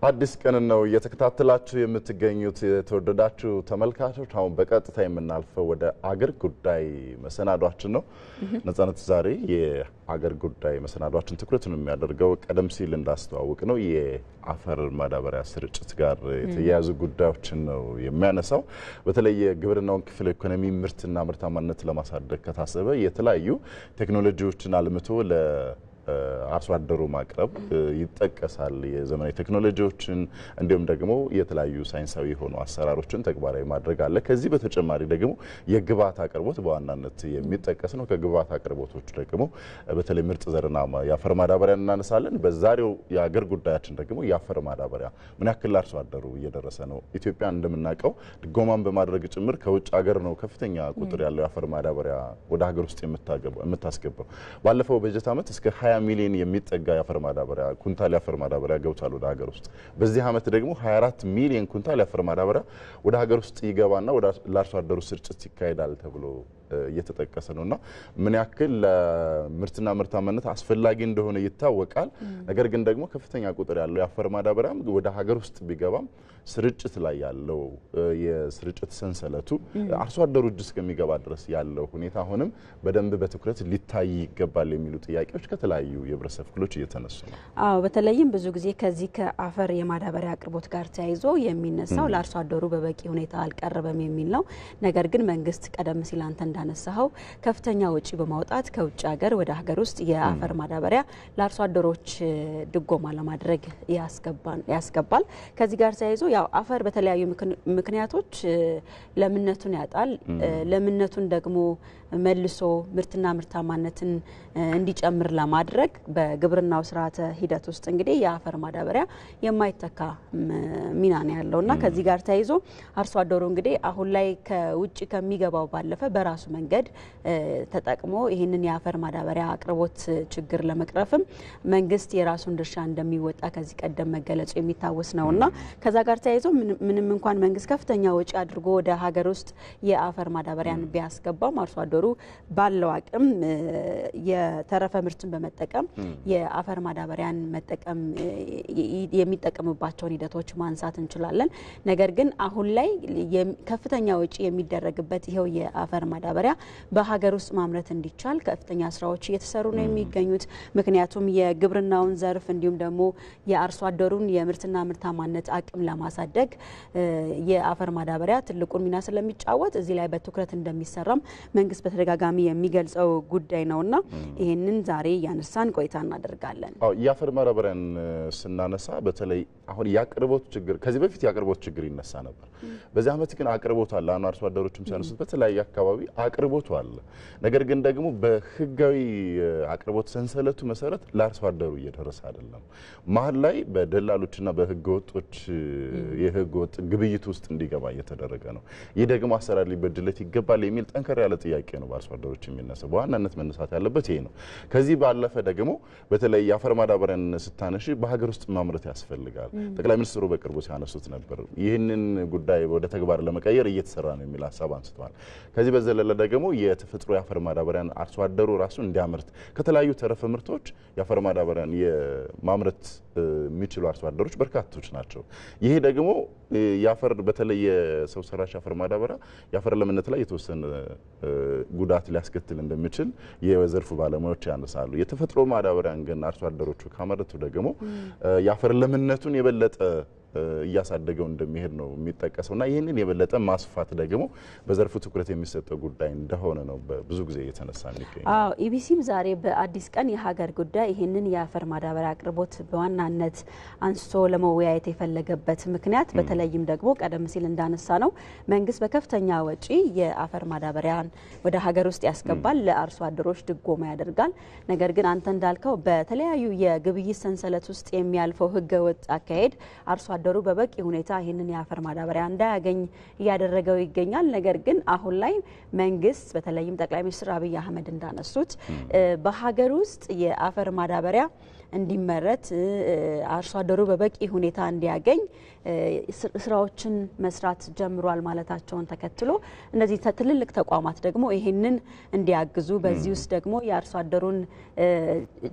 አዲስ ቀን ነው እየተከታተላችሁ የምትገኙት የተወደዳችሁ ተመልካቾች። አሁን በቀጥታ የምናልፈው ወደ አገር ጉዳይ መሰናዷችን ነው። ነጻነት ዛሬ የአገር ጉዳይ መሰናዷችን ትኩረቱን የሚያደርገው ቀደም ሲል እንዳስተዋወቅ ነው የአፈር ማዳበሪያ ስርጭት ጋር የተያያዙ ጉዳዮችን ነው የሚያነሳው። በተለይ የግብርናውን ክፍል ኢኮኖሚ ምርትና ምርታማነት ለማሳደግ ከታሰበ የተለያዩ ቴክኖሎጂዎችን አልምቶ አርሶ አደሩ ማቅረብ ይጠቀሳል። የዘመናዊ ቴክኖሎጂዎችን እንዲሁም ደግሞ የተለያዩ ሳይንሳዊ የሆኑ አሰራሮችን ተግባራዊ ማድረግ አለ። ከዚህ በተጨማሪ ደግሞ የግብዓት አቅርቦት በዋናነት የሚጠቀስ ነው። ከግብዓት አቅርቦቶች ደግሞ በተለይ ምርጥ ዘርና የአፈር ማዳበሪያ እናነሳለን። በዛሬው የአገር ጉዳያችን ደግሞ የአፈር ማዳበሪያ ምን ያክል አርሶ አደሩ እየደረሰ ነው? ኢትዮጵያ እንደምናውቀው ድጎማን በማድረግ ጭምር ከውጭ ሀገር ነው ከፍተኛ ቁጥር ያለው የአፈር ማዳበሪያ ወደ ሀገር ውስጥ የምታስገባው። ባለፈው በጀት ዓመት እስከ 20 ሚሊዮን የሚጠጋ የአፈር ማዳበሪያ ኩንታል የአፈር ማዳበሪያ ገብቷል ወደ ሀገር ውስጥ። በዚህ ዓመት ደግሞ 24 ሚሊዮን ኩንታል የአፈር ማዳበሪያ ወደ ሀገር ውስጥ ይገባና ወደ ለአርሶ አደሩ ስርጭት ይካሄዳል ተብሎ እየተጠቀሰ ነውና ምን ያክል ለምርትና ምርታማነት አስፈላጊ እንደሆነ ይታወቃል። ነገር ግን ደግሞ ከፍተኛ ቁጥር ያለው የአፈር ማዳበሪያ ወደ ሀገር ውስጥ ቢገባም ስርጭት ላይ ያለው የስርጭት ሰንሰለቱ አርሶ አደሩ እጅ እስከሚገባ ድረስ ያለው ሁኔታ አሁንም በደንብ በትኩረት ሊታይ ይገባል የሚሉ ጥያቄዎች ከተለያዩ የህብረተሰብ ክፍሎች እየተነሱ ነው። አዎ፣ በተለይም ብዙ ጊዜ ከዚህ ከአፈር የማዳበሪያ አቅርቦት ጋር ተያይዞ የሚነሳው ለአርሶ አደሩ በበቂ ሁኔታ አልቀረበም የሚል ነው። ነገር ግን መንግስት ቀደም ሲል አንተ እንዳነሳው ከፍተኛ ወጪ በማውጣት ከውጭ ሀገር ወደ ሀገር ውስጥ የአፈር ማዳበሪያ ለአርሶ አደሮች ድጎማ ለማድረግ ያስገባል። ከዚህ ጋር ተያይዞ ያው አፈር በተለያዩ ምክንያቶች ለምነቱን ያጣል። ለምነቱን ደግሞ መልሶ ምርትና ምርታማነትን እንዲጨምር ለማድረግ በግብርናው ስርዓተ ሂደት ውስጥ እንግዲህ የአፈር ማዳበሪያ የማይተካ ሚና ነው ያለውና ከዚህ ጋር ተያይዞ አርሶ አደሩ እንግዲህ አሁን ላይ ከውጭ ከሚገባው ባለፈ በራሱ መንገድ ተጠቅሞ ይህንን የአፈር ማዳበሪያ አቅርቦት ችግር ለመቅረፍም መንግስት የራሱን ድርሻ እንደሚወጣ ከዚህ ቀደም መገለጹ የሚታወስ ነውና ከዛ ጋር ተያይዞ ምንም እንኳን መንግስት ከፍተኛ ወጪ አድርጎ ወደ ሀገር ውስጥ የአፈር ማዳበሪያን ቢያስገባም አርሶ አደሩ ባለው አቅም የተረፈ ምርትን በመጠቀም የአፈር ማዳበሪያን መጠቀም የሚጠቀምባቸውን ሂደቶች ማንሳት እንችላለን። ነገር ግን አሁን ላይ ከፍተኛ ወጪ የሚደረግበት ይሄው የአፈር ማዳበሪያ በሀገር ውስጥ ማምረት እንዲቻል ከፍተኛ ስራዎች እየተሰሩ ነው የሚገኙት። ምክንያቱም የግብርናውን ዘርፍ እንዲሁም ደግሞ የአርሶ አደሩን የምርትና ምርታማነት አቅም ለማሳደግ የአፈር ማዳበሪያ ትልቁን ሚና ስለሚጫወት እዚህ ላይ በትኩረት እንደሚሰራም መንግስት በተደጋጋሚ የሚገልጸው ጉዳይ ነውና ይሄንን ዛሬ ያነሳን ቆይታ እናደርጋለን። የአፈር ማዳበሪያን ስናነሳ በተለይ አሁን ያቅርቦት ችግር ከዚህ በፊት ያቅርቦት ችግር ይነሳ ነበር። በዚህ ዓመት ግን አቅርቦት አለ። አርሶ አደሮችም ሲያነሱት በተለያየ አካባቢ አቅርቦት አለ። ነገር ግን ደግሞ በህጋዊ አቅርቦት ሰንሰለቱ መሰረት ለአርሶ አደሩ እየደረሰ አይደለም። መሀል ላይ በደላሎችና በህገወጦች የህገወጥ ግብይት ውስጥ እንዲገባ እየተደረገ ነው። ይህ ደግሞ አሰራር ሊበድለት ይገባል የሚል ጠንከር ያለ ጥያቄ ነው በአርሶ አደሮች የሚነሳው። በዋናነት መነሳት ያለበት ይሄ ነው። ከዚህ ባለፈ ደግሞ በተለይ የአፈር ማዳበሪያን ስታነሺ በሀገር ውስጥ ማምረት ያስፈልጋል። ጠቅላይ ሚኒስትሩ በቅርቡ ሲያነሱት ነበር። ይህንን ጉዳይ ወደ ተግባር ለመቀየር እየተሰራ ነው የሚል ሀሳብ አንስተዋል። ከዚህ በዘለለ ደግሞ የተፈጥሮ የአፈር ማዳበሪያን አርሶ አደሩ ራሱ እንዲያመርት ከተለያዩ ተረፈ ምርቶች የአፈር ማዳበሪያን የማምረት የሚችሉ አርሶ አደሮች በርካቶች ናቸው። ይሄ ደግሞ የአፈር በተለይ የሰው ሰራሽ አፈር ማዳበሪያ የአፈር ለምነት ላይ የተወሰነ ጉዳት ሊያስከትል እንደሚችል የዘርፉ ባለሙያዎች ያነሳሉ። የተፈጥሮ ማዳበሪያን ግን አርሶ አደሮቹ ካመረቱ ደግሞ የአፈር ለምነቱን የበለጠ እያሳደገው እንደሚሄድ ነው የሚጠቀሰውና ይህንን የበለጠ ማስፋት ደግሞ በዘርፉ ትኩረት የሚሰጠው ጉዳይ እንደሆነ ነው ብዙ ጊዜ እየተነሳ የሚገኘው። አዎ፣ ኢቢሲም ዛሬ በአዲስ ቀን የሀገር ጉዳይ ይህንን የአፈር ማዳበሪያ አቅርቦት በዋናነት አንስቶ ለመወያየት የፈለገበት ምክንያት በተለይም ደግሞ ቀደም ሲል እንዳነሳ ነው መንግስት በከፍተኛ ወጪ የአፈር ማዳበሪያን ወደ ሀገር ውስጥ ያስገባል፣ ለአርሶ አደሮች ድጎማ ያደርጋል። ነገር ግን አንተ እንዳልከው በተለያዩ የግብይት ሰንሰለት ውስጥ የሚያልፈው ህገወጥ አካሄድ አርሶ አደሩ በበቂ ሁኔታ ይህንን የአፈር ማዳበሪያ እንዳያገኝ እያደረገው ይገኛል። ነገር ግን አሁን ላይ መንግስት በተለይም ጠቅላይ ሚኒስትር አብይ አህመድ እንዳነሱት በሀገር ውስጥ የአፈር ማዳበሪያ እንዲመረት አርሶ አደሩ በበቂ ሁኔታ እንዲያገኝ ስራዎችን መስራት ጀምሯል ማለታቸውን ተከትሎ እነዚህ ትልልቅ ተቋማት ደግሞ ይሄንን እንዲያግዙ በዚህ ውስጥ ደግሞ የአርሶ አደሩን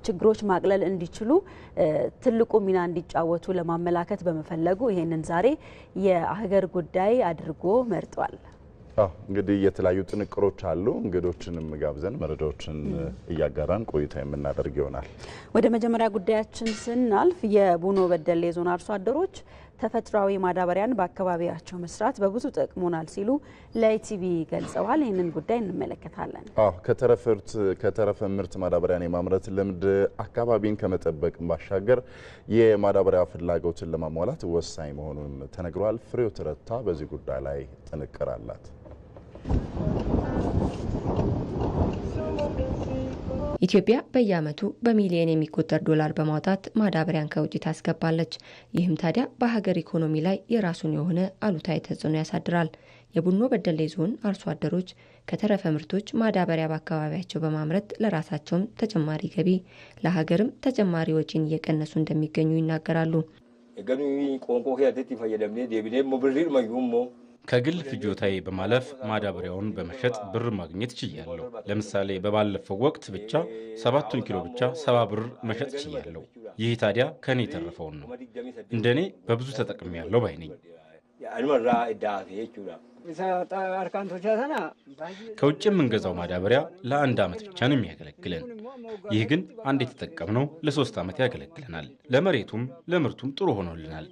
ችግሮች ማቅለል እንዲችሉ ትልቁ ሚና እንዲጫወቱ ለማመላከት በመፈለጉ ይሄንን ዛሬ የሀገር ጉዳይ አድርጎ መርጧል። እንግዲህ የተለያዩ ጥንቅሮች አሉ። እንግዶችንም ጋብዘን መረጃዎችን እያጋራን ቆይታ የምናደርግ ይሆናል። ወደ መጀመሪያ ጉዳያችን ስናልፍ የቡኖ በደሌ ዞን አርሶ አደሮች ተፈጥሯዊ ማዳበሪያን በአካባቢያቸው መስራት በብዙ ጠቅሞናል ሲሉ ለኢቲቪ ገልጸዋል። ይህንን ጉዳይ እንመለከታለን። ከተረፈ ምርት ማዳበሪያን የማምረት ልምድ አካባቢን ከመጠበቅ ባሻገር የማዳበሪያ ፍላጎትን ለማሟላት ወሳኝ መሆኑን ተነግሯል። ፍሬው ተረታ በዚህ ጉዳይ ላይ ጥንቅር አላት። ኢትዮጵያ በየዓመቱ በሚሊዮን የሚቆጠር ዶላር በማውጣት ማዳበሪያን ከውጭ ታስገባለች። ይህም ታዲያ በሀገር ኢኮኖሚ ላይ የራሱን የሆነ አሉታዊ ተጽዕኖ ያሳድራል። የቡኖ በደሌ ዞን አርሶ አደሮች ከተረፈ ምርቶች ማዳበሪያ በአካባቢያቸው በማምረት ለራሳቸውም ተጨማሪ ገቢ ለሀገርም ተጨማሪ ወጪን እየቀነሱ እንደሚገኙ ይናገራሉ። ከግል ፍጆታዬ በማለፍ ማዳበሪያውን በመሸጥ ብር ማግኘት ችያለሁ። ለምሳሌ በባለፈው ወቅት ብቻ 7 ኪሎ ብቻ 70 ብር መሸጥ ችያለሁ። ይህ ታዲያ ከኔ የተረፈውን ነው። እንደኔ በብዙ ተጠቅሜያለሁ ባይ ነኝ። ከውጭ የምንገዛው ማዳበሪያ ለ1 ዓመት ብቻ ነው የሚያገለግለን። ይህ ግን አንድ የተጠቀምነው ለ3 ዓመት ያገለግለናል። ለመሬቱም ለምርቱም ጥሩ ሆኖልናል።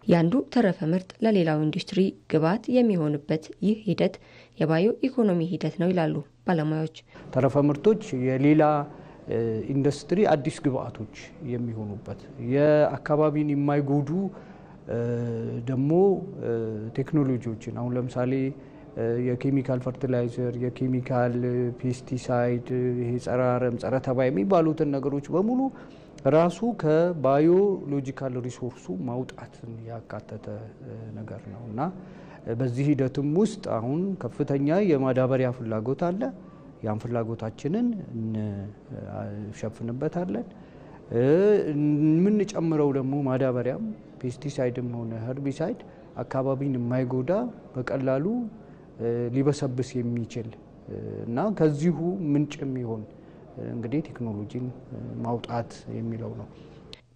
ያንዱ ተረፈ ምርት ለሌላው ኢንዱስትሪ ግብዓት የሚሆንበት ይህ ሂደት የባዮ ኢኮኖሚ ሂደት ነው ይላሉ ባለሙያዎች። ተረፈ ምርቶች የሌላ ኢንዱስትሪ አዲስ ግብዓቶች የሚሆኑበት የአካባቢን የማይጎዱ ደግሞ ቴክኖሎጂዎችን አሁን ለምሳሌ የኬሚካል ፈርቲላይዘር፣ የኬሚካል ፔስቲሳይድ፣ ይሄ ጸረ አረም፣ ጸረ ተባይ የሚባሉትን ነገሮች በሙሉ ራሱ ከባዮሎጂካል ሪሶርሱ ማውጣትን ያካተተ ነገር ነው እና በዚህ ሂደትም ውስጥ አሁን ከፍተኛ የማዳበሪያ ፍላጎት አለ። ያን ፍላጎታችንን እንሸፍንበታለን። የምንጨምረው ደግሞ ማዳበሪያም ፔስቲሳይድም ሆነ ኸርቢሳይድ አካባቢን የማይጎዳ በቀላሉ ሊበሰብስ የሚችል እና ከዚሁ ምንጭ የሚሆን እንግዲህ ቴክኖሎጂን ማውጣት የሚለው ነው።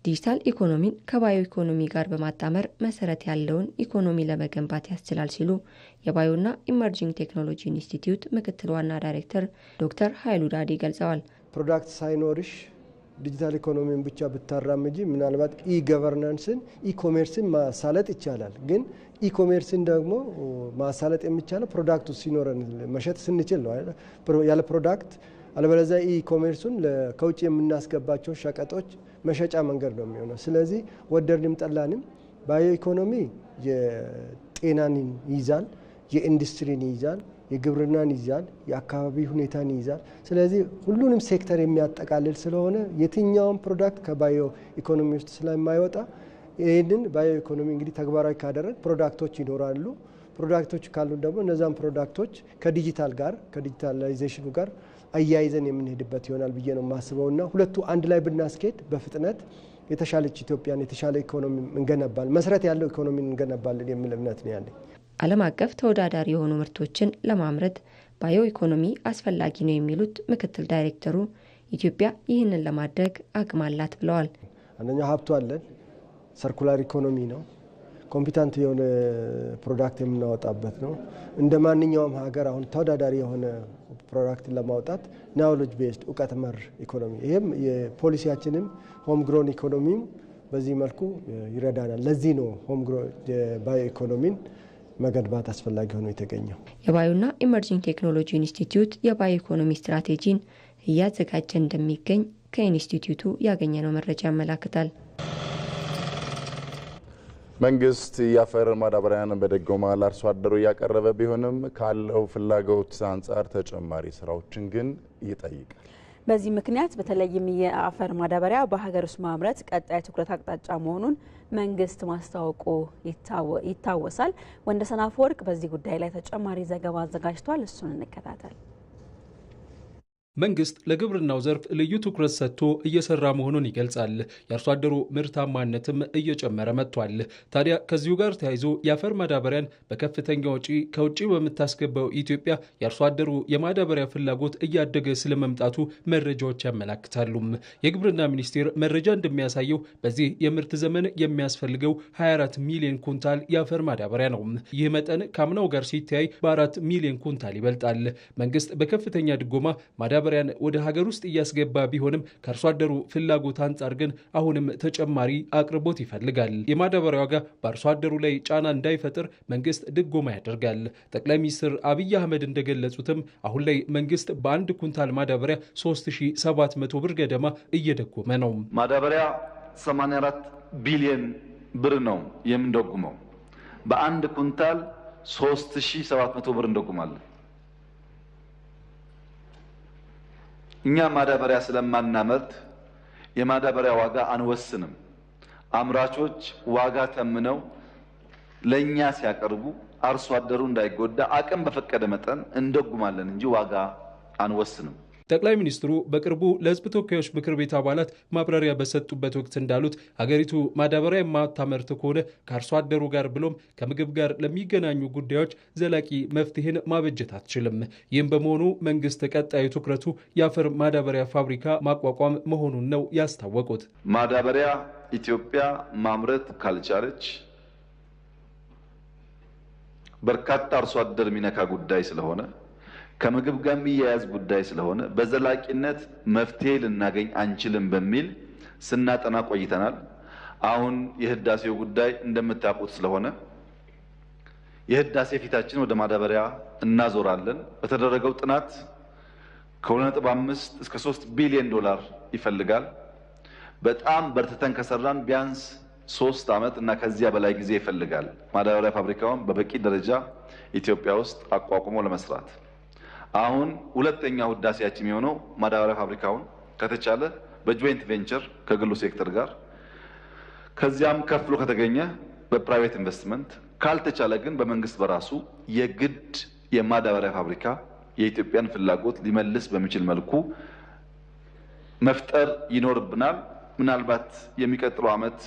ዲጂታል ኢኮኖሚን ከባዮ ኢኮኖሚ ጋር በማጣመር መሰረት ያለውን ኢኮኖሚ ለመገንባት ያስችላል ሲሉ የባዮና ኢመርጂንግ ቴክኖሎጂ ኢንስቲትዩት ምክትል ዋና ዳይሬክተር ዶክተር ኃይሉ ዳዲ ገልጸዋል። ፕሮዳክት ሳይኖርሽ ዲጂታል ኢኮኖሚን ብቻ ብታራምጂ ምናልባት ኢ-ገቨርናንስን ኢ-ኮሜርስን ማሳለጥ ይቻላል። ግን ኢ-ኮሜርስን ደግሞ ማሳለጥ የሚቻለው ፕሮዳክቱ ሲኖረን መሸጥ ስንችል ነው። ያለ ፕሮዳክት አለበለዚያ ኢ-ኮሜርሱን ከውጭ የምናስገባቸው ሸቀጦች መሸጫ መንገድ ነው የሚሆነው። ስለዚህ ወደድንም ጠላንም ባዮ ኢኮኖሚ የጤናን ይይዛል፣ የኢንዱስትሪን ይይዛል፣ የግብርናን ይይዛል፣ የአካባቢ ሁኔታን ይይዛል። ስለዚህ ሁሉንም ሴክተር የሚያጠቃልል ስለሆነ የትኛውም ፕሮዳክት ከባዮ ኢኮኖሚ ውስጥ ስለማይወጣ ይህንን ባዮ ኢኮኖሚ እንግዲህ ተግባራዊ ካደረግ ፕሮዳክቶች ይኖራሉ። ፕሮዳክቶች ካሉ ደግሞ እነዛን ፕሮዳክቶች ከዲጂታል ጋር ከዲጂታላይዜሽኑ ጋር አያይዘን የምንሄድበት ይሆናል ብዬ ነው የማስበው እና ሁለቱ አንድ ላይ ብናስኬድ በፍጥነት የተሻለች ኢትዮጵያን የተሻለ ኢኮኖሚ እንገነባለን፣ መሰረት ያለው ኢኮኖሚ እንገነባለን የሚል እምነት ነው ያለኝ። ዓለም አቀፍ ተወዳዳሪ የሆኑ ምርቶችን ለማምረት ባዮ ኢኮኖሚ አስፈላጊ ነው የሚሉት ምክትል ዳይሬክተሩ ኢትዮጵያ ይህንን ለማድረግ አቅም አላት ብለዋል። አንደኛ ሀብቱ አለን፣ ሰርኩላር ኢኮኖሚ ነው፣ ኮምፒታንት የሆነ ፕሮዳክት የምናወጣበት ነው። እንደ ማንኛውም ሀገር አሁን ተወዳዳሪ የሆነ ፕሮዳክት ለማውጣት ናውሌጅ ቤዝድ እውቀት መር ኢኮኖሚ ይህም የፖሊሲያችንም ሆም ግሮን ኢኮኖሚም በዚህ መልኩ ይረዳናል። ለዚህ ነው ሆም ግሮን የባዮ ኢኮኖሚን መገንባት አስፈላጊ ሆኖ የተገኘው። የባዮና ኢመርጂንግ ቴክኖሎጂ ኢንስቲትዩት የባዮ ኢኮኖሚ ስትራቴጂን እያዘጋጀ እንደሚገኝ ከኢንስቲትዩቱ ያገኘነው መረጃ ያመላክታል። መንግስት የአፈር ማዳበሪያን በደጎማ ለአርሶ አደሩ እያቀረበ ቢሆንም ካለው ፍላጎት አንጻር ተጨማሪ ስራዎችን ግን ይጠይቃል። በዚህ ምክንያት በተለይም የአፈር ማዳበሪያ በሀገር ውስጥ ማምረት ቀጣይ ትኩረት አቅጣጫ መሆኑን መንግስት ማስታወቁ ይታወሳል። ወንደሰን አፈወርቅ በዚህ ጉዳይ ላይ ተጨማሪ ዘገባ አዘጋጅቷል። እሱን እንከታተል። መንግስት ለግብርናው ዘርፍ ልዩ ትኩረት ሰጥቶ እየሰራ መሆኑን ይገልጻል። የአርሶ አደሩ ምርታማነትም እየጨመረ መጥቷል። ታዲያ ከዚሁ ጋር ተያይዞ የአፈር ማዳበሪያን በከፍተኛ ወጪ ከውጭ በምታስገባው ኢትዮጵያ የአርሶ አደሩ የማዳበሪያ ፍላጎት እያደገ ስለመምጣቱ መረጃዎች ያመላክታሉ። የግብርና ሚኒስቴር መረጃ እንደሚያሳየው በዚህ የምርት ዘመን የሚያስፈልገው 24 ሚሊዮን ኩንታል የአፈር ማዳበሪያ ነው። ይህ መጠን ከአምናው ጋር ሲተያይ በ4 ሚሊዮን ኩንታል ይበልጣል። መንግስት በከፍተኛ ድጎማ ማዳበሪያን ወደ ሀገር ውስጥ እያስገባ ቢሆንም ከአርሶ አደሩ ፍላጎት አንጻር ግን አሁንም ተጨማሪ አቅርቦት ይፈልጋል። የማዳበሪያ ዋጋ በአርሶ አደሩ ላይ ጫና እንዳይፈጥር መንግስት ድጎማ ያደርጋል። ጠቅላይ ሚኒስትር አብይ አህመድ እንደገለጹትም አሁን ላይ መንግስት በአንድ ኩንታል ማዳበሪያ 3700 ብር ገደማ እየደጎመ ነው። ማዳበሪያ 84 ቢሊዮን ብር ነው የምንደጉመው። በአንድ ኩንታል 3700 ብር እንደጉማለን። እኛ ማዳበሪያ ስለማናመርት የማዳበሪያ ዋጋ አንወስንም። አምራቾች ዋጋ ተምነው ለኛ ሲያቀርቡ አርሶ አደሩ እንዳይጎዳ አቅም በፈቀደ መጠን እንደጉማለን እንጂ ዋጋ አንወስንም። ጠቅላይ ሚኒስትሩ በቅርቡ ለሕዝብ ተወካዮች ምክር ቤት አባላት ማብራሪያ በሰጡበት ወቅት እንዳሉት ሀገሪቱ ማዳበሪያ የማታመርት ከሆነ ከአርሶ አደሩ ጋር ብሎም ከምግብ ጋር ለሚገናኙ ጉዳዮች ዘላቂ መፍትሄን ማበጀት አትችልም። ይህም በመሆኑ መንግስት ቀጣዩ ትኩረቱ የአፈር ማዳበሪያ ፋብሪካ ማቋቋም መሆኑን ነው ያስታወቁት። ማዳበሪያ ኢትዮጵያ ማምረት ካልቻለች በርካታ አርሶ አደር የሚነካ ጉዳይ ስለሆነ ከምግብ ጋር የሚያያዝ ጉዳይ ስለሆነ በዘላቂነት መፍትሄ ልናገኝ አንችልም በሚል ስናጠና ቆይተናል። አሁን የህዳሴው ጉዳይ እንደምታውቁት ስለሆነ የህዳሴ ፊታችን ወደ ማዳበሪያ እናዞራለን። በተደረገው ጥናት ከ2.5 እስከ 3 ቢሊዮን ዶላር ይፈልጋል። በጣም በርትተን ከሰራን ቢያንስ 3 ዓመት እና ከዚያ በላይ ጊዜ ይፈልጋል። ማዳበሪያ ፋብሪካውን በበቂ ደረጃ ኢትዮጵያ ውስጥ አቋቁሞ ለመስራት አሁን ሁለተኛው ህዳሴያችን የሚሆነው ማዳበሪያ ፋብሪካውን ከተቻለ በጆይንት ቬንቸር ከግሉ ሴክተር ጋር ከዚያም ከፍሎ ከተገኘ በፕራይቬት ኢንቨስትመንት ካልተቻለ ግን በመንግስት በራሱ የግድ የማዳበሪያ ፋብሪካ የኢትዮጵያን ፍላጎት ሊመልስ በሚችል መልኩ መፍጠር ይኖርብናል። ምናልባት የሚቀጥለው ዓመት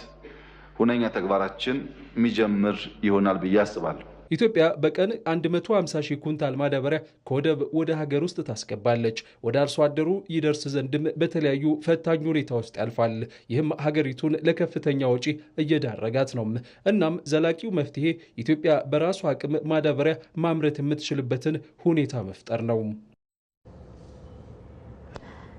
ሁነኛ ተግባራችን የሚጀምር ይሆናል ብዬ አስባለሁ። ኢትዮጵያ በቀን 150 ሺህ ኩንታል ማዳበሪያ ከወደብ ወደ ሀገር ውስጥ ታስገባለች። ወደ አርሶ አደሩ ይደርስ ዘንድም በተለያዩ ፈታኝ ሁኔታ ውስጥ ያልፋል። ይህም ሀገሪቱን ለከፍተኛ ወጪ እየዳረጋት ነው። እናም ዘላቂው መፍትሄ ኢትዮጵያ በራሷ አቅም ማዳበሪያ ማምረት የምትችልበትን ሁኔታ መፍጠር ነው።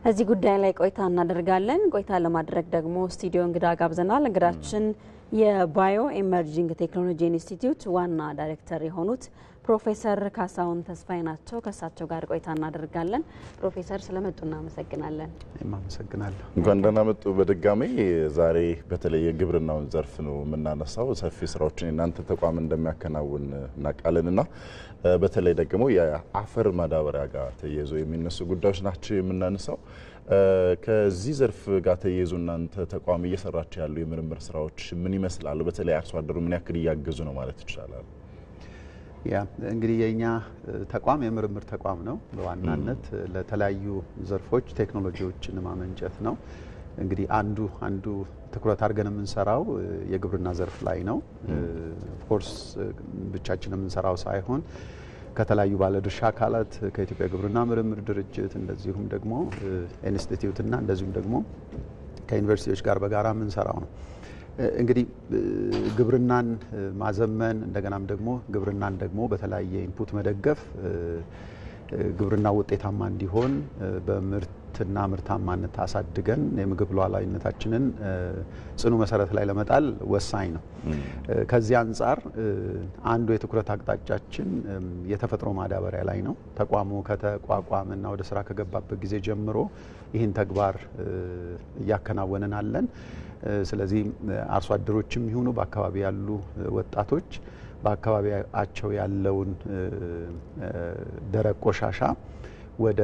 እዚህ ጉዳይ ላይ ቆይታ እናደርጋለን። ቆይታ ለማድረግ ደግሞ ስቱዲዮ እንግዳ ጋብዘናል። እንግዳችን የባዮ ኤመርጂንግ ቴክኖሎጂ ኢንስቲትዩት ዋና ዳይሬክተር የሆኑት ፕሮፌሰር ካሳሁን ተስፋዬ ናቸው። ከእሳቸው ጋር ቆይታ እናደርጋለን። ፕሮፌሰር ስለመጡ እናመሰግናለን። አመሰግናለሁ። እንኳን ደህና መጡ በድጋሜ። ዛሬ በተለይ የግብርናውን ዘርፍ ነው የምናነሳው። ሰፊ ስራዎችን እናንተ ተቋም እንደሚያከናውን እናውቃለንና በተለይ ደግሞ የአፈር ማዳበሪያ ጋር ተያይዞ የሚነሱ ጉዳዮች ናቸው የምናነሳው። ከዚህ ዘርፍ ጋር ተያይዞ እናንተ ተቋም እየሰራችሁ ያሉ የምርምር ስራዎች ምን ይመስላሉ? በተለይ አርሶ አደሩ ምን ያክል እያገዙ ነው ማለት ይቻላል? እንግዲህ የኛ ተቋም የምርምር ተቋም ነው። በዋናነት ለተለያዩ ዘርፎች ቴክኖሎጂዎችን ማመንጨት ነው። እንግዲህ አንዱ ትኩረት አድርገን የምንሰራው የግብርና ዘርፍ ላይ ነው። ኦፍኮርስ ብቻችን የምንሰራው ሳይሆን ከተለያዩ ባለድርሻ አካላት ከኢትዮጵያ ግብርና ምርምር ድርጅት እንደዚሁም ደግሞ ኢንስቲትዩት እና እንደዚሁም ደግሞ ከዩኒቨርሲቲዎች ጋር በጋራ የምንሰራው ነው። እንግዲህ ግብርናን ማዘመን እንደገናም ደግሞ ግብርናን ደግሞ በተለያየ ኢንፑት መደገፍ ግብርና ውጤታማ እንዲሆን በምርትና ምርታማነት አሳድገን የምግብ ሉዓላዊነታችንን ጽኑ መሰረት ላይ ለመጣል ወሳኝ ነው። ከዚህ አንጻር አንዱ የትኩረት አቅጣጫችን የተፈጥሮ ማዳበሪያ ላይ ነው። ተቋሙ ከተቋቋመና ወደ ስራ ከገባበት ጊዜ ጀምሮ ይህን ተግባር እያከናወንን አለን። ስለዚህ አርሶ አደሮችም ይሁኑ በአካባቢ ያሉ ወጣቶች በአካባቢያቸው ያለውን ደረቅ ቆሻሻ ወደ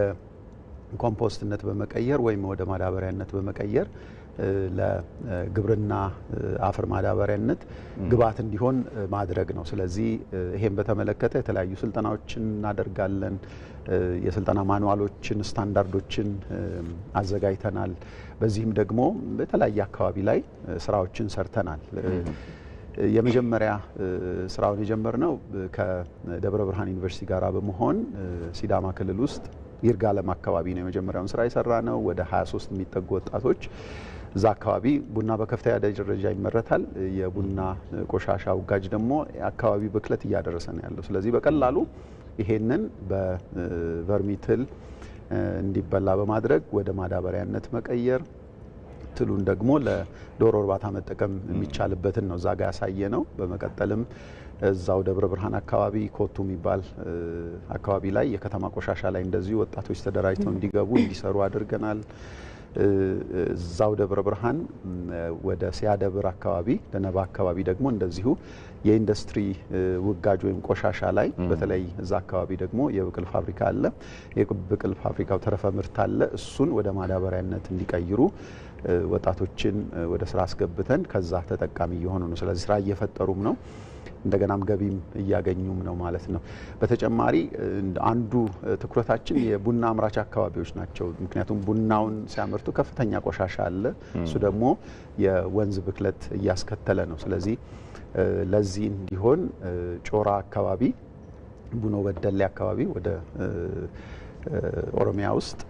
ኮምፖስትነት በመቀየር ወይም ወደ ማዳበሪያነት በመቀየር ለግብርና አፈር ማዳበሪያነት ግብዓት እንዲሆን ማድረግ ነው። ስለዚህ ይሄን በተመለከተ የተለያዩ ስልጠናዎችን እናደርጋለን። የስልጠና ማኑዋሎችን፣ ስታንዳርዶችን አዘጋጅተናል። በዚህም ደግሞ በተለያየ አካባቢ ላይ ስራዎችን ሰርተናል። የመጀመሪያ ስራውን የጀመርነው ከደብረ ብርሃን ዩኒቨርሲቲ ጋር በመሆን ሲዳማ ክልል ውስጥ ይርጋለም አካባቢ ነው የመጀመሪያውን ስራ የሰራ ነው። ወደ 23 የሚጠጉ ወጣቶች እዛ አካባቢ ቡና በከፍተኛ ደረጃ ይመረታል። የቡና ቆሻሻ ውጋጅ ደግሞ የአካባቢ ብክለት እያደረሰ ነው ያለው። ስለዚህ በቀላሉ ይሄንን በቨርሚትል እንዲበላ በማድረግ ወደ ማዳበሪያነት መቀየር፣ ትሉን ደግሞ ለዶሮ እርባታ መጠቀም የሚቻልበትን ነው እዛ ጋር ያሳየ ነው። በመቀጠልም እዛው ደብረ ብርሃን አካባቢ ኮቱ የሚባል አካባቢ ላይ የከተማ ቆሻሻ ላይ እንደዚሁ ወጣቶች ተደራጅተው እንዲገቡ እንዲሰሩ አድርገናል። እዛው ደብረ ብርሃን ወደ ሲያደብር አካባቢ ደነባ አካባቢ ደግሞ እንደዚሁ የኢንዱስትሪ ውጋጅ ወይም ቆሻሻ ላይ በተለይ እዛ አካባቢ ደግሞ የብቅል ፋብሪካ አለ። የብቅል ፋብሪካው ተረፈ ምርት አለ። እሱን ወደ ማዳበሪያነት እንዲቀይሩ ወጣቶችን ወደ ስራ አስገብተን ከዛ ተጠቃሚ እየሆኑ ነው። ስለዚህ ስራ እየፈጠሩም ነው፣ እንደገናም ገቢም እያገኙም ነው ማለት ነው። በተጨማሪ አንዱ ትኩረታችን የቡና አምራች አካባቢዎች ናቸው። ምክንያቱም ቡናውን ሲያመርቱ ከፍተኛ ቆሻሻ አለ። እሱ ደግሞ የወንዝ ብክለት እያስከተለ ነው። ስለዚህ ለዚህ እንዲሆን ጮራ አካባቢ፣ ቡኖ በደሌ አካባቢ ወደ ኦሮሚያ ውስጥ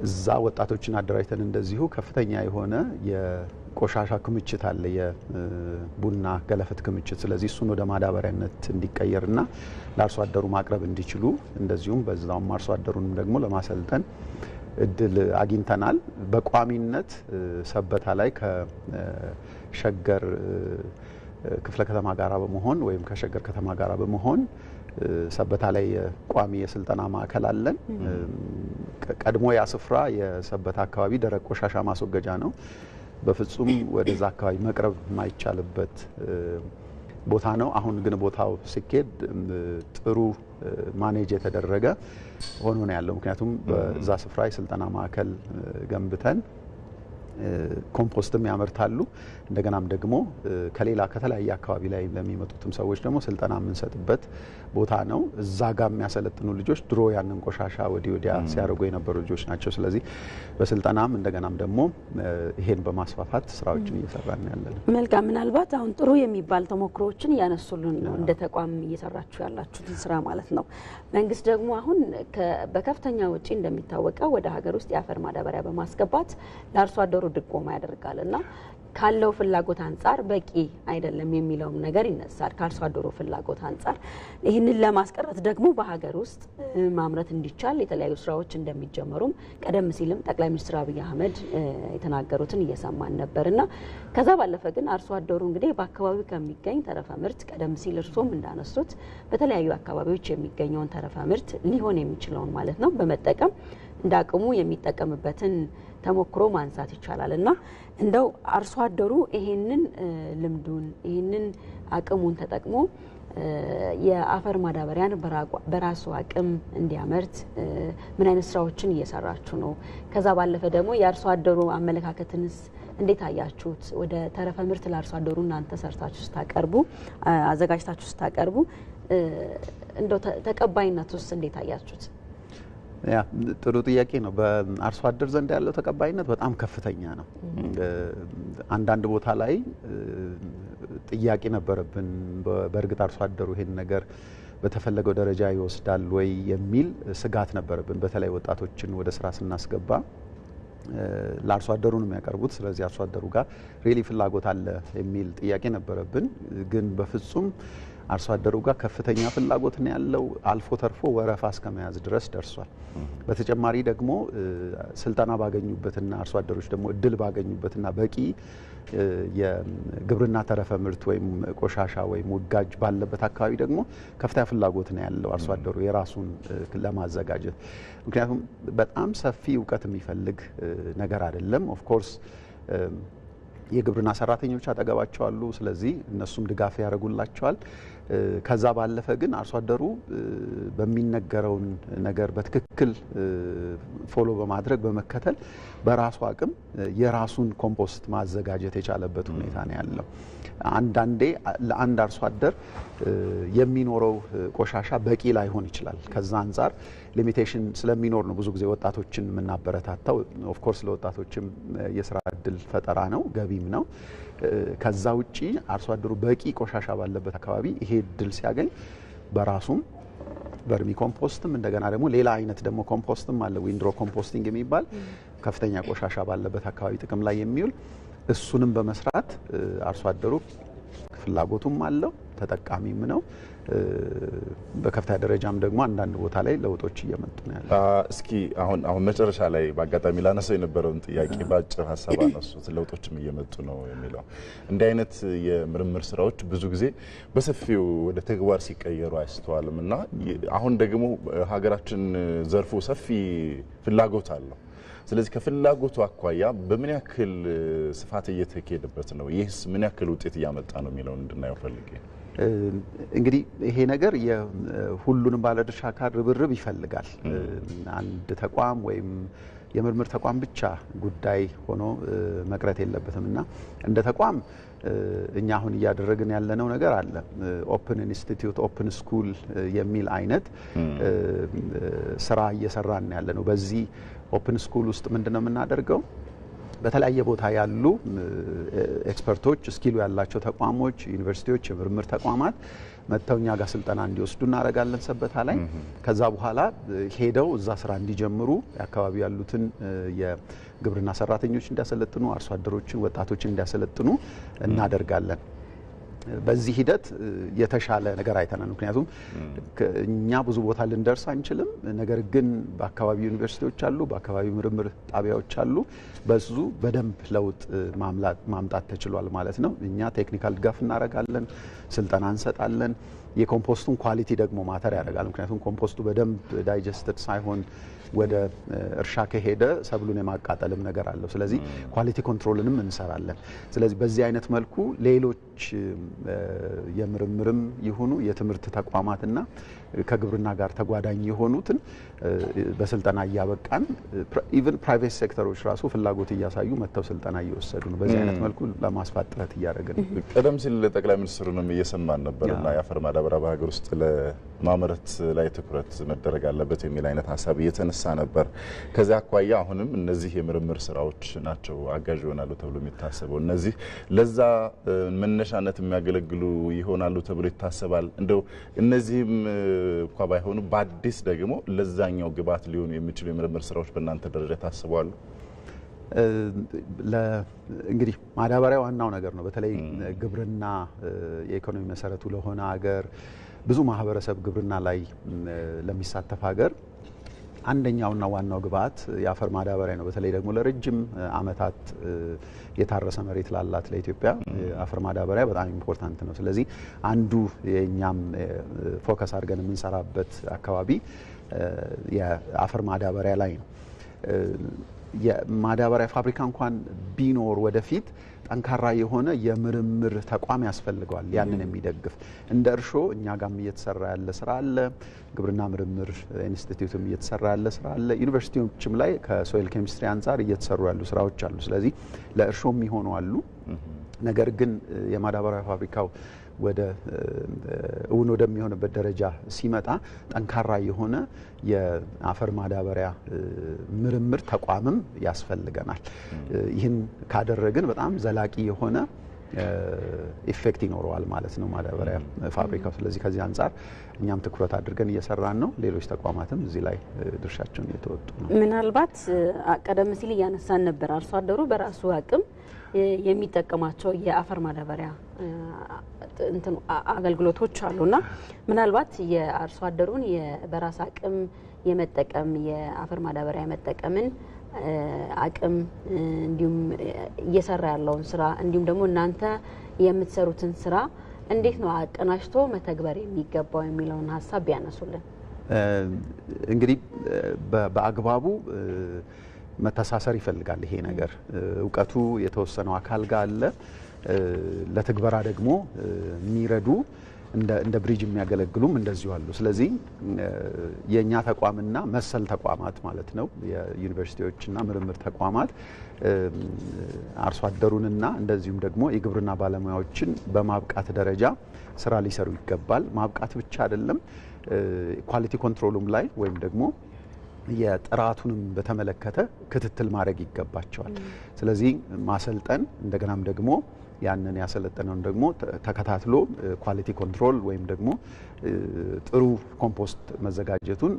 እዛ ወጣቶችን አደራጅተን እንደዚሁ ከፍተኛ የሆነ የቆሻሻ ክምችት አለ፣ የቡና ገለፈት ክምችት። ስለዚህ እሱን ወደ ማዳበሪያነት እንዲቀየርና ለአርሶ አደሩ ማቅረብ እንዲችሉ እንደዚሁም በዛውም አርሶ አደሩንም ደግሞ ለማሰልጠን እድል አግኝተናል። በቋሚነት ሰበታ ላይ ከሸገር ክፍለ ከተማ ጋራ በመሆን ወይም ከሸገር ከተማ ጋራ በመሆን ሰበታ ላይ ቋሚ የስልጠና ማዕከል አለን። ቀድሞ ያ ስፍራ የሰበታ አካባቢ ደረቅ ቆሻሻ ማስወገጃ ነው። በፍጹም ወደዛ አካባቢ መቅረብ የማይቻልበት ቦታ ነው። አሁን ግን ቦታው ሲኬድ ጥሩ ማኔጅ የተደረገ ሆኖ ነው ያለው። ምክንያቱም በዛ ስፍራ የስልጠና ማዕከል ገንብተን ኮምፖስትም ያመርታሉ። እንደገናም ደግሞ ከሌላ ከተለያየ አካባቢ ላይ ለሚመጡትም ሰዎች ደግሞ ስልጠና የምንሰጥበት ቦታ ነው። እዛ ጋር የሚያሰለጥኑ ልጆች ድሮ ያንን ቆሻሻ ወዲያ ሲያደርጉ የነበሩ ልጆች ናቸው። ስለዚህ በስልጠናም እንደገናም ደግሞ ይሄን በማስፋፋት ስራዎችን እየሰራን ያለን። መልካም። ምናልባት አሁን ጥሩ የሚባል ተሞክሮዎችን እያነሱልን ነው እንደ ተቋም እየሰራችሁ ያላችሁትን ስራ ማለት ነው። መንግስት ደግሞ አሁን በከፍተኛ ወጪ እንደሚታወቀው ወደ ሀገር ውስጥ የአፈር ማዳበሪያ በማስገባት ለአርሶ አደሩ ድጎማ ያደርጋልና ካለው ፍላጎት አንጻር በቂ አይደለም የሚለውም ነገር ይነሳል። ከአርሶ አደሩ ፍላጎት አንጻር ይህንን ለማስቀረት ደግሞ በሀገር ውስጥ ማምረት እንዲቻል የተለያዩ ስራዎች እንደሚጀመሩም ቀደም ሲልም ጠቅላይ ሚኒስትር አብይ አህመድ የተናገሩትን እየሰማን ነበርና ከዛ ባለፈ ግን አርሶ አደሩ እንግዲህ በአካባቢው ከሚገኝ ተረፈ ምርት ቀደም ሲል እርሶም እንዳነሱት በተለያዩ አካባቢዎች የሚገኘውን ተረፈ ምርት ሊሆን የሚችለውን ማለት ነው በመጠቀም እንዳቅሙ የሚጠቀምበትን ተሞክሮ ማንሳት ይቻላልና እንደው አርሶ አደሩ ይሄንን ልምዱን ይሄንን አቅሙን ተጠቅሞ የአፈር ማዳበሪያን በራሱ አቅም እንዲያመርት ምን አይነት ስራዎችን እየሰራችሁ ነው? ከዛ ባለፈ ደግሞ የአርሶ አደሩ አመለካከትንስ እንዴት አያችሁት? ወደ ተረፈ ምርት ለአርሶ አደሩ እናንተ ሰርታችሁ ስታቀርቡ አዘጋጅታችሁ ስታቀርቡ እንደው ተቀባይነቱስ እንዴት አያችሁት? ያ ጥሩ ጥያቄ ነው። በአርሶ አደር ዘንድ ያለው ተቀባይነት በጣም ከፍተኛ ነው። አንዳንድ ቦታ ላይ ጥያቄ ነበረብን። በእርግጥ አርሶ አደሩ ይሄን ነገር በተፈለገው ደረጃ ይወስዳል ወይ የሚል ስጋት ነበረብን። በተለይ ወጣቶችን ወደ ስራ ስናስገባ ለአርሶ አደሩ ነው የሚያቀርቡት። ስለዚህ አርሶ አደሩ ጋር ሪሊ ፍላጎት አለ የሚል ጥያቄ ነበረብን። ግን በፍጹም አርሶ አደሩ ጋር ከፍተኛ ፍላጎት ነው ያለው። አልፎ ተርፎ ወረፋ እስከመያዝ ድረስ ደርሷል። በተጨማሪ ደግሞ ስልጠና ባገኙበትና አርሶ አደሮች ደግሞ እድል ባገኙበትና በቂ የግብርና ተረፈ ምርት ወይም ቆሻሻ ወይም ውጋጅ ባለበት አካባቢ ደግሞ ከፍተኛ ፍላጎት ነው ያለው አርሶ አደሩ የራሱን ለማዘጋጀት። ምክንያቱም በጣም ሰፊ እውቀት የሚፈልግ ነገር አይደለም። ኦፍ ኮርስ የግብርና ሰራተኞች አጠገባቸው አሉ። ስለዚህ እነሱም ድጋፍ ያደርጉላቸዋል። ከዛ ባለፈ ግን አርሶ አደሩ በሚነገረውን ነገር በትክክል ፎሎ በማድረግ በመከተል በራሱ አቅም የራሱን ኮምፖስት ማዘጋጀት የቻለበት ሁኔታ ነው ያለው። አንዳንዴ ለአንድ አርሶ አደር የሚኖረው ቆሻሻ በቂ ላይሆን ይችላል። ከዛ አንጻር ሊሚቴሽን ስለሚኖር ነው ብዙ ጊዜ ወጣቶችን የምናበረታታው። ኦፍ ኮርስ ለወጣቶችም የስራ እድል ፈጠራ ነው፣ ገቢም ነው። ከዛ ውጪ አርሶ አደሩ በቂ ቆሻሻ ባለበት አካባቢ ይሄ እድል ሲያገኝ በራሱም ቨርሚ ኮምፖስትም እንደገና ደግሞ ሌላ አይነት ደግሞ ኮምፖስትም አለ፣ ዊንድሮ ኮምፖስቲንግ የሚባል ከፍተኛ ቆሻሻ ባለበት አካባቢ ጥቅም ላይ የሚውል እሱንም በመስራት አርሶ አደሩ ፍላጎቱም አለው ተጠቃሚም ነው። በከፍተኛ ደረጃም ደግሞ አንዳንድ ቦታ ላይ ለውጦች እየመጡ ነው ያለው። እስኪ አሁን መጨረሻ ላይ በአጋጣሚ ላነሳው የነበረውን ጥያቄ ባጭር ሀሳብ አነሱት። ለውጦችም እየመጡ ነው የሚለው እንዲህ አይነት የምርምር ስራዎች ብዙ ጊዜ በሰፊው ወደ ተግባር ሲቀየሩ አይስተዋልም እና አሁን ደግሞ ሀገራችን ዘርፉ ሰፊ ፍላጎት አለው። ስለዚህ ከፍላጎቱ አኳያ በምን ያክል ስፋት እየተካሄደበት ነው? ይህስ ምን ያክል ውጤት እያመጣ ነው የሚለውን እንድናየው ፈልጌ። እንግዲህ ይሄ ነገር የሁሉንም ባለድርሻ አካል ርብርብ ይፈልጋል። አንድ ተቋም ወይም የምርምር ተቋም ብቻ ጉዳይ ሆኖ መቅረት የለበትም እና እንደ ተቋም እኛ አሁን እያደረግን ያለነው ነገር አለ። ኦፕን ኢንስቲትዩት ኦፕን ስኩል የሚል አይነት ስራ እየሰራን ያለነው። በዚህ ኦፕን ስኩል ውስጥ ምንድነው የምናደርገው? በተለያየ ቦታ ያሉ ኤክስፐርቶች ስኪሉ ያላቸው ተቋሞች፣ ዩኒቨርሲቲዎች፣ የምርምር ተቋማት መጥተው እኛ ጋር ስልጠና እንዲወስዱ እናደርጋለን ሰበታ ላይ። ከዛ በኋላ ሄደው እዛ ስራ እንዲጀምሩ የአካባቢ ያሉትን የግብርና ሰራተኞች እንዲያሰለጥኑ፣ አርሶ አደሮችን፣ ወጣቶችን እንዲያሰለጥኑ እናደርጋለን። በዚህ ሂደት የተሻለ ነገር አይተናል። ምክንያቱም እኛ ብዙ ቦታ ልንደርስ አንችልም። ነገር ግን በአካባቢው ዩኒቨርሲቲዎች አሉ፣ በአካባቢው ምርምር ጣቢያዎች አሉ። በዙ በደንብ ለውጥ ማምጣት ተችሏል ማለት ነው። እኛ ቴክኒካል ድጋፍ እናደርጋለን፣ ስልጠና እንሰጣለን። የኮምፖስቱን ኳሊቲ ደግሞ ማተር ያደርጋል። ምክንያቱም ኮምፖስቱ በደንብ ዳይጀስትድ ሳይሆን ወደ እርሻ ከሄደ ሰብሉን የማቃጠልም ነገር አለው። ስለዚህ ኳሊቲ ኮንትሮልንም እንሰራለን። ስለዚህ በዚህ አይነት መልኩ ሌሎች የምርምርም ይሁኑ የትምህርት ተቋማትና ከግብርና ጋር ተጓዳኝ የሆኑትን በስልጠና እያበቃን ኢቭን ፕራይቬት ሴክተሮች ራሱ ፍላጎት እያሳዩ መጥተው ስልጠና እየወሰዱ ነው። በዚህ አይነት መልኩ ለማስፋት ጥረት እያደረግን ነው። ቀደም ሲል ጠቅላይ ሚኒስትሩንም እየሰማን ነበርና የአፈር ማዳበሪያ በሀገር ውስጥ ለማምረት ላይ ትኩረት መደረግ አለበት የሚል አይነት ሀሳብ እየተነሳ ነበር። ከዚያ አኳያ አሁንም እነዚህ የምርምር ስራዎች ናቸው አጋዥ ይሆናሉ ተብሎ የሚታሰበው። እነዚህ ለዛ መነሻነት የሚያገለግሉ ይሆናሉ ተብሎ ይታሰባል። እንደው እነዚህም እንኳ ባይሆኑ በአዲስ ደግሞ ለዛኛው ግብዓት ሊሆኑ የሚችሉ የምርምር ስራዎች በእናንተ ደረጃ ታስበዋል? እንግዲህ ማዳበሪያ ዋናው ነገር ነው። በተለይ ግብርና የኢኮኖሚ መሰረቱ ለሆነ ሀገር፣ ብዙ ማህበረሰብ ግብርና ላይ ለሚሳተፍ ሀገር አንደኛውና ዋናው ግብዓት የአፈር ማዳበሪያ ነው። በተለይ ደግሞ ለረጅም ዓመታት የታረሰ መሬት ላላት ለኢትዮጵያ አፈር ማዳበሪያ በጣም ኢምፖርታንት ነው። ስለዚህ አንዱ የኛም ፎከስ አድርገን የምንሰራበት አካባቢ የአፈር ማዳበሪያ ላይ ነው። የማዳበሪያ ፋብሪካ እንኳን ቢኖር ወደፊት ጠንካራ የሆነ የምርምር ተቋም ያስፈልገዋል፣ ያንን የሚደግፍ እንደ እርሾ እኛ ጋርም እየተሰራ ያለ ስራ አለ። ግብርና ምርምር ኢንስቲትዩትም እየተሰራ ያለ ስራ አለ። ዩኒቨርሲቲዎችም ላይ ከሶይል ኬሚስትሪ አንጻር እየተሰሩ ያሉ ስራዎች አሉ። ስለዚህ ለእርሾ የሚሆኑ አሉ። ነገር ግን የማዳበሪያ ፋብሪካው ወደ እውን ወደሚሆንበት ደረጃ ሲመጣ ጠንካራ የሆነ የአፈር ማዳበሪያ ምርምር ተቋምም ያስፈልገናል። ይህን ካደረግን በጣም ዘላቂ የሆነ ኢፌክት ይኖረዋል ማለት ነው ማዳበሪያ ፋብሪካው። ስለዚህ ከዚህ አንጻር እኛም ትኩረት አድርገን እየሰራን ነው። ሌሎች ተቋማትም እዚህ ላይ ድርሻቸውን እየተወጡ ነው። ምናልባት ቀደም ሲል እያነሳን ነበር አርሶ አደሩ በራሱ አቅም የሚጠቀማቸው የአፈር ማዳበሪያ አገልግሎቶች አሉና ምናልባት የአርሶ አደሩን በራስ አቅም የመጠቀም የአፈር ማዳበሪያ መጠቀምን አቅም እንዲሁም እየሰራ ያለውን ስራ እንዲሁም ደግሞ እናንተ የምትሰሩትን ስራ እንዴት ነው አቀናጅቶ መተግበር የሚገባው የሚለውን ሀሳብ ቢያነሱልን። እንግዲህ በአግባቡ መተሳሰር ይፈልጋል። ይሄ ነገር እውቀቱ የተወሰነው አካል ጋር አለ። ለትግበራ ደግሞ የሚረዱ እንደ ብሪጅ የሚያገለግሉም እንደዚሁ አሉ። ስለዚህ የኛ ተቋምና መሰል ተቋማት ማለት ነው የዩኒቨርሲቲዎችና ምርምር ተቋማት አርሶ አደሩንና እንደዚሁም ደግሞ የግብርና ባለሙያዎችን በማብቃት ደረጃ ስራ ሊሰሩ ይገባል። ማብቃት ብቻ አይደለም፣ ኳሊቲ ኮንትሮሉም ላይ ወይም ደግሞ የጥራቱንም በተመለከተ ክትትል ማድረግ ይገባቸዋል። ስለዚህ ማሰልጠን እንደገናም ደግሞ ያንን ያሰለጠነውን ደግሞ ተከታትሎ ኳሊቲ ኮንትሮል ወይም ደግሞ ጥሩ ኮምፖስት መዘጋጀቱን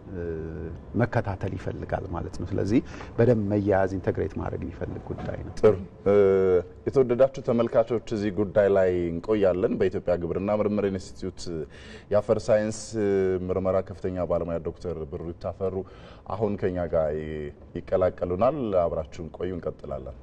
መከታተል ይፈልጋል ማለት ነው። ስለዚህ በደንብ መያያዝ ኢንተግሬት ማድረግ የሚፈልግ ጉዳይ ነው። ጥሩ የተወደዳችሁ ተመልካቾች እዚህ ጉዳይ ላይ እንቆያለን። በኢትዮጵያ ግብርና ምርምር ኢንስቲትዩት የአፈር ሳይንስ ምርመራ ከፍተኛ ባለሙያ ዶክተር ብሩ ይታፈሩ አሁን ከኛ ጋር ይቀላቀሉናል። አብራችሁን ቆዩ፣ እንቀጥላለን።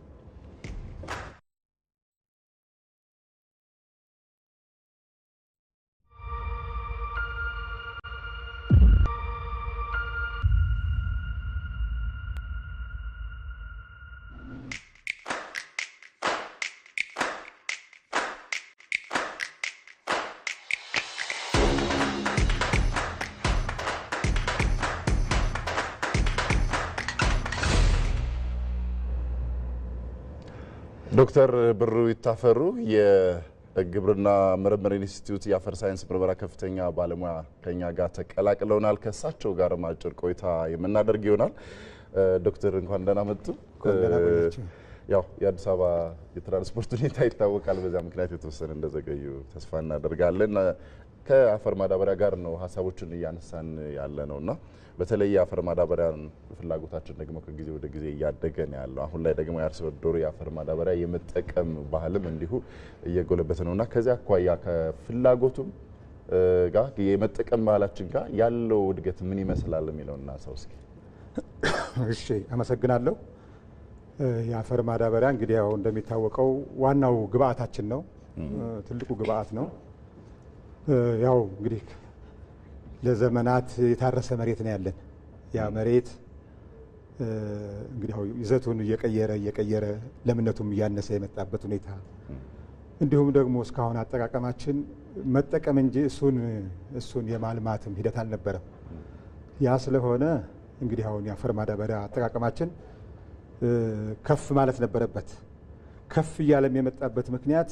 ዶክተር ብሩ ይታፈሩ የግብርና ምርምር ኢንስቲትዩት የአፈር ሳይንስ ምርመራ ከፍተኛ ባለሙያ ከኛ ጋር ተቀላቅለውናል። ከሳቸው ጋር አጭር ቆይታ የምናደርግ ይሆናል። ዶክተር እንኳን ደህና መጡ። ያው የአዲስ አበባ የትራንስፖርት ሁኔታ ይታወቃል። በዛ ምክንያት የተወሰነ እንደዘገዩ ተስፋ እናደርጋለን። ከአፈር ማዳበሪያ ጋር ነው ሀሳቦችን እያነሳን ያለ ነውና በተለይ የአፈር ማዳበሪያን ፍላጎታችን ደግሞ ከጊዜ ወደ ጊዜ እያደገ ነው ያለው። አሁን ላይ ደግሞ የአርሶ አደሩ የአፈር ማዳበሪያ የመጠቀም ባህልም እንዲሁ እየጎለበተ ነውና ከዚያ አኳያ ከፍላጎቱም ጋር የመጠቀም ባህላችን ጋር ያለው እድገት ምን ይመስላል የሚለውና ሰው እስኪ። እሺ አመሰግናለሁ። የአፈር ማዳበሪያ እንግዲህ ያው እንደሚታወቀው ዋናው ግብአታችን ነው፣ ትልቁ ግብአት ነው። ያው እንግዲህ ለዘመናት የታረሰ መሬት ነው ያለን። ያ መሬት እንግዲህ ይዘቱን እየቀየረ ለምነቱም እያነሰ የመጣበት ሁኔታ እንዲሁም ደግሞ እስካሁን አጠቃቀማችን መጠቀም እንጂ እሱን የማልማትም ሂደት አልነበረም። ያ ስለሆነ እንግዲህ አሁን የአፈር ማዳበሪያ አጠቃቀማችን ከፍ ማለት ነበረበት። ከፍ እያለም የመጣበት ምክንያት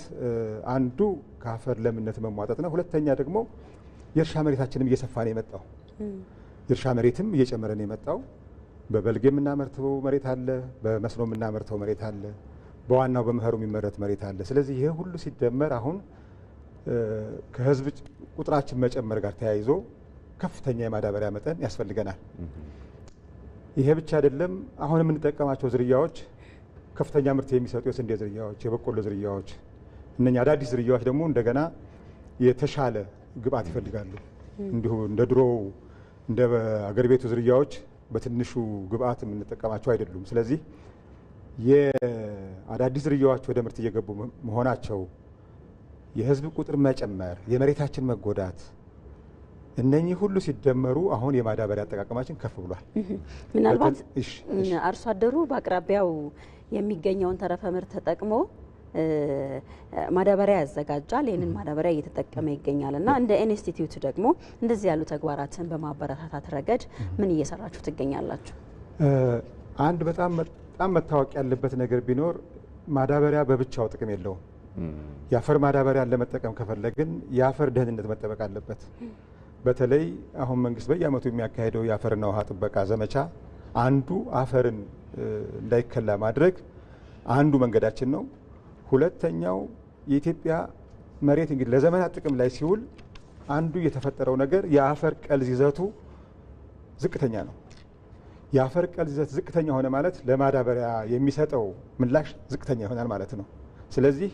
አንዱ ከአፈር ለምነት መሟጠጥ ነው። ሁለተኛ ደግሞ የእርሻ መሬታችንም እየሰፋ ነው የመጣው። የእርሻ መሬትም እየጨመረ ነው የመጣው። በበልግ የምናመርተው መሬት አለ፣ በመስኖ የምናመርተው መሬት አለ፣ በዋናው በመኸሩ የሚመረት መሬት አለ። ስለዚህ ይሄ ሁሉ ሲደመር አሁን ከህዝብ ቁጥራችን መጨመር ጋር ተያይዞ ከፍተኛ የማዳበሪያ መጠን ያስፈልገናል። ይሄ ብቻ አይደለም። አሁን የምንጠቀማቸው ዝርያዎች ከፍተኛ ምርት የሚሰጡ የስንዴ ዝርያዎች፣ የበቆሎ ዝርያዎች፣ እነኛ አዳዲስ ዝርያዎች ደግሞ እንደገና የተሻለ ግብአት ይፈልጋሉ። እንዲሁ እንደ ድሮ እንደ አገር ቤቱ ዝርያዎች በትንሹ ግብአት የምንጠቀማቸው አይደሉም። ስለዚህ የአዳዲስ ዝርያዎች ወደ ምርት እየገቡ መሆናቸው፣ የህዝብ ቁጥር መጨመር፣ የመሬታችን መጎዳት፣ እነኚህ ሁሉ ሲደመሩ አሁን የማዳበሪያ አጠቃቀማችን ከፍ ብሏል። ምናልባት አርሶ አደሩ በአቅራቢያው የሚገኘውን ተረፈ ምርት ተጠቅሞ ማዳበሪያ ያዘጋጃል። ይህንን ማዳበሪያ እየተጠቀመ ይገኛል እና እንደ ኢንስቲትዩት ደግሞ እንደዚህ ያሉ ተግባራትን በማበረታታት ረገድ ምን እየሰራችሁ ትገኛላችሁ? አንድ በጣም መታወቅ ያለበት ነገር ቢኖር ማዳበሪያ በብቻው ጥቅም የለውም። የአፈር ማዳበሪያን ለመጠቀም ከፈለግን የአፈር ደህንነት መጠበቅ አለበት። በተለይ አሁን መንግስት በየዓመቱ የሚያካሄደው የአፈርና ውሃ ጥበቃ ዘመቻ አንዱ አፈርን እንዳይከላ ማድረግ አንዱ መንገዳችን ነው። ሁለተኛው የኢትዮጵያ መሬት እንግዲህ ለዘመናት ጥቅም ላይ ሲውል አንዱ የተፈጠረው ነገር የአፈር ቀልዝ ይዘቱ ዝቅተኛ ነው። የአፈር ቀልዝ ይዘት ዝቅተኛ ሆነ ማለት ለማዳበሪያ የሚሰጠው ምላሽ ዝቅተኛ ይሆናል ማለት ነው። ስለዚህ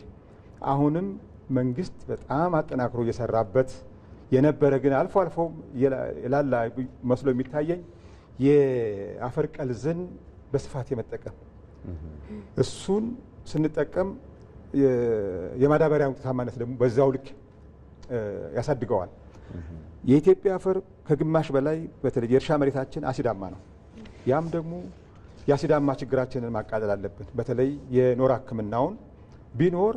አሁንም መንግስት በጣም አጠናክሮ እየሰራበት የነበረ ግን አልፎ አልፎ የላላ መስሎ የሚታየኝ የአፈር ቀልዝን በስፋት የመጠቀም እሱን ስንጠቀም የማዳበሪያ ውጤታማነት ደግሞ በዛው ልክ ያሳድገዋል። የኢትዮጵያ አፈር ከግማሽ በላይ በተለይ የእርሻ መሬታችን አሲዳማ ነው። ያም ደግሞ የአሲዳማ ችግራችንን ማቃለል አለብን። በተለይ የኖራ ሕክምናውን ቢኖር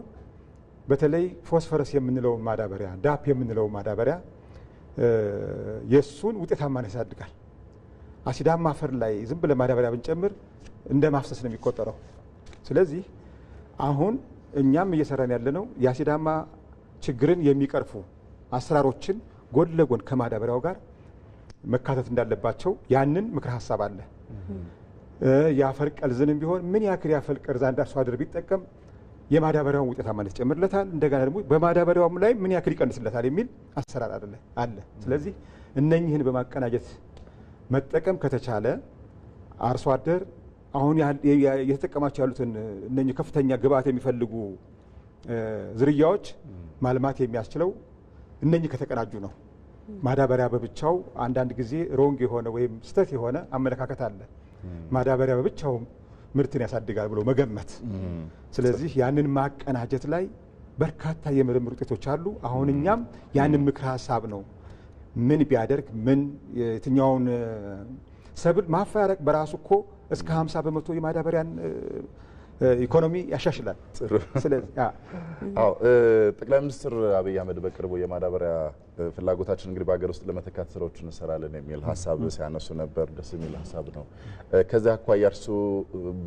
በተለይ ፎስፈረስ የምንለው ማዳበሪያ ዳፕ የምንለው ማዳበሪያ የሱን ውጤታማነት ያሳድጋል። አሲዳማ አፈር ላይ ዝም ብለ ማዳበሪያ ብንጨምር እንደ ማፍሰስ ነው የሚቆጠረው። ስለዚህ አሁን እኛም እየሰራን ያለነው የአሲዳማ ችግርን የሚቀርፉ አሰራሮችን ጎን ለጎን ከማዳበሪያው ጋር መካተት እንዳለባቸው ያንን ምክር ሀሳብ አለ። የአፈር ቀልዝንም ቢሆን ምን ያክል የአፈር ቀርዝ አንድ አርሶ አደር ቢጠቀም የማዳበሪያውን ውጤታማነት ይጨምርለታል፣ እንደገና ደግሞ በማዳበሪያውም ላይ ምን ያክል ይቀንስለታል የሚል አሰራር አለ። ስለዚህ እነኚህን በማቀናጀት መጠቀም ከተቻለ አርሶ አደር አሁን የተጠቀማቸው ያሉትን እነኚህ ከፍተኛ ግብዓት የሚፈልጉ ዝርያዎች ማልማት የሚያስችለው እነኚህ ከተቀናጁ ነው። ማዳበሪያ በብቻው አንዳንድ ጊዜ ሮንግ የሆነ ወይም ስህተት የሆነ አመለካከት አለ። ማዳበሪያ በብቻው ምርትን ያሳድጋል ብሎ መገመት። ስለዚህ ያንን ማቀናጀት ላይ በርካታ የምርምር ውጤቶች አሉ። አሁን እኛም ያንን ምክር ሀሳብ ነው ምን ቢያደርግ ምን የትኛውን ሰብል ማፈራረቅ በራሱ እኮ እስከ 50 በመቶ የማዳበሪያን ኢኮኖሚ ያሻሽላል። ስለዚህ ጠቅላይ ሚኒስትር አብይ አህመድ በቅርቡ የማዳበሪያ ፍላጎታችን እንግዲህ በሀገር ውስጥ ለመተካት ስራዎች እንሰራለን የሚል ሀሳብ ሲያነሱ ነበር። ደስ የሚል ሀሳብ ነው። ከዚያ አኳያ እርሱ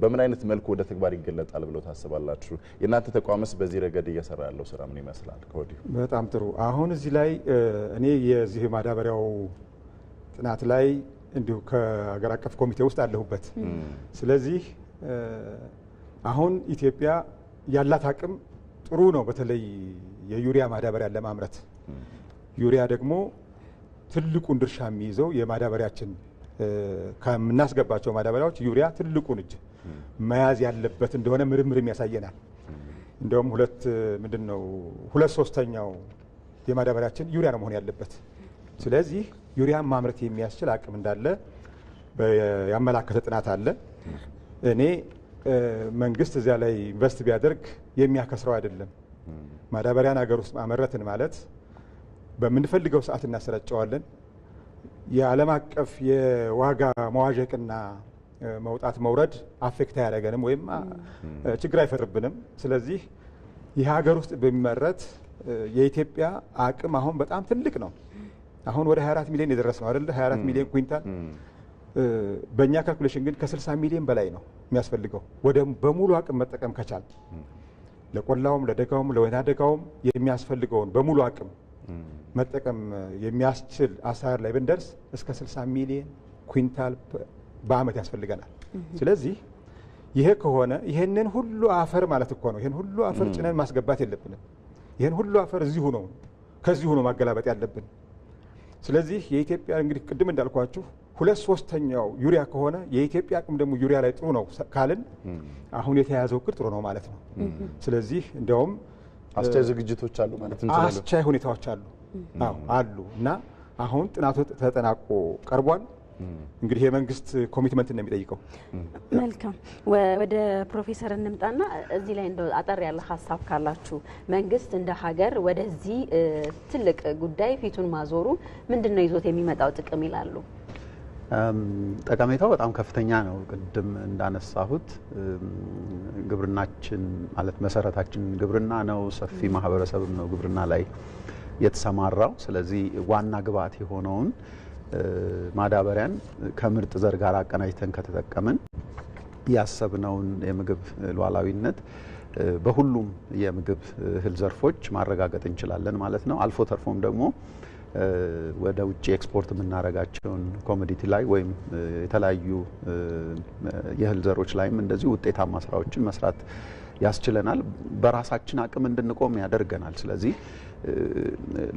በምን አይነት መልኩ ወደ ተግባር ይገለጣል ብለው ታስባላችሁ? የእናንተ ተቋምስ በዚህ ረገድ እየሰራ ያለው ስራ ምን ይመስላል? ከወዲሁ በጣም ጥሩ። አሁን እዚህ ላይ እኔ የዚህ ማዳበሪያው ጥናት ላይ እንዲሁ ከሀገር አቀፍ ኮሚቴ ውስጥ አለሁበት። ስለዚህ አሁን ኢትዮጵያ ያላት አቅም ጥሩ ነው። በተለይ የዩሪያ ማዳበሪያ ለማምረት ዩሪያ ደግሞ ትልቁን ድርሻ የሚይዘው የማዳበሪያችን ከምናስገባቸው ማዳበሪያዎች ዩሪያ ትልቁን እጅ መያዝ ያለበት እንደሆነ ምርምርም ያሳየናል። እንደውም ሁለት ሶስተኛው የማዳበሪያችን ዩሪያ ነው መሆን ያለበት። ስለዚህ ዩሪያን ማምረት የሚያስችል አቅም እንዳለ ያመላከተ ጥናት አለ። እኔ መንግስት እዚያ ላይ ኢንቨስት ቢያደርግ የሚያከስረው አይደለም። ማዳበሪያን ሀገር ውስጥ ማመረትን ማለት በምንፈልገው ሰዓት እናሰራጨዋለን። የዓለም አቀፍ የዋጋ መዋዠቅና መውጣት መውረድ አፌክት አያደርገንም ወይም ችግር አይፈጥርብንም። ስለዚህ ይህ ሀገር ውስጥ በሚመረት የኢትዮጵያ አቅም አሁን በጣም ትልቅ ነው። አሁን ወደ 24 ሚሊዮን የደረስ ነው አይደል? 24 ሚሊዮን ኩንታል። በእኛ ካልኩሌሽን ግን ከ60 ሚሊዮን በላይ ነው የሚያስፈልገው በሙሉ አቅም መጠቀም ከቻል ለቆላውም ለደጋውም ለወይና ደጋውም የሚያስፈልገውን በሙሉ አቅም መጠቀም የሚያስችል አሰራር ላይ ብንደርስ እስከ 60 ሚሊዮን ኩንታል በአመት ያስፈልገናል። ስለዚህ ይሄ ከሆነ ይሄንን ሁሉ አፈር ማለት እኮ ነው። ይሄን ሁሉ አፈር ጭነን ማስገባት የለብንም። ይሄን ሁሉ አፈር ከዚሁ ነው ማገላበጥ ያለብን። ስለዚህ የኢትዮጵያ እንግዲህ ቅድም እንዳልኳችሁ 2/3 ዩሪያ ከሆነ የኢትዮጵያ አቅም ደግሞ ዩሪያ ላይ ጥሩ ነው ካልን አሁን የተያዘው እቅድ ጥሩ ነው ማለት ነው። ስለዚህ እንደውም አስቻይ ዝግጅቶች አሉ ማለት እንችላለን። አስቻይ ሁኔታዎች አሉ እና አሁን ጥናቱ ተጠናቆ ቀርቧል። እንግዲህ የመንግስት ኮሚትመንት ነው የሚጠይቀው። መልካም ወደ ፕሮፌሰር እንምጣና እዚህ ላይ እንደው አጠር ያለ ሀሳብ ካላችሁ መንግስት እንደ ሀገር ወደዚህ ትልቅ ጉዳይ ፊቱን ማዞሩ ምንድነው ይዞት የሚመጣው ጥቅም ይላሉ? ጠቀሜታው በጣም ከፍተኛ ነው። ቅድም እንዳነሳሁት ግብርናችን ማለት መሰረታችን ግብርና ነው። ሰፊ ማህበረሰብም ነው ግብርና ላይ የተሰማራው። ስለዚህ ዋና ግብዓት የሆነውን ማዳበሪያን ከምርጥ ዘር ጋር አቀናጅተን ከተጠቀምን ያሰብነውን የምግብ ሉዓላዊነት በሁሉም የምግብ እህል ዘርፎች ማረጋገጥ እንችላለን ማለት ነው። አልፎ ተርፎም ደግሞ ወደ ውጭ ኤክስፖርት የምናረጋቸውን ኮሞዲቲ ላይ ወይም የተለያዩ የእህል ዘሮች ላይም እንደዚህ ውጤታማ ስራዎችን መስራት ያስችለናል። በራሳችን አቅም እንድንቆም ያደርገናል። ስለዚህ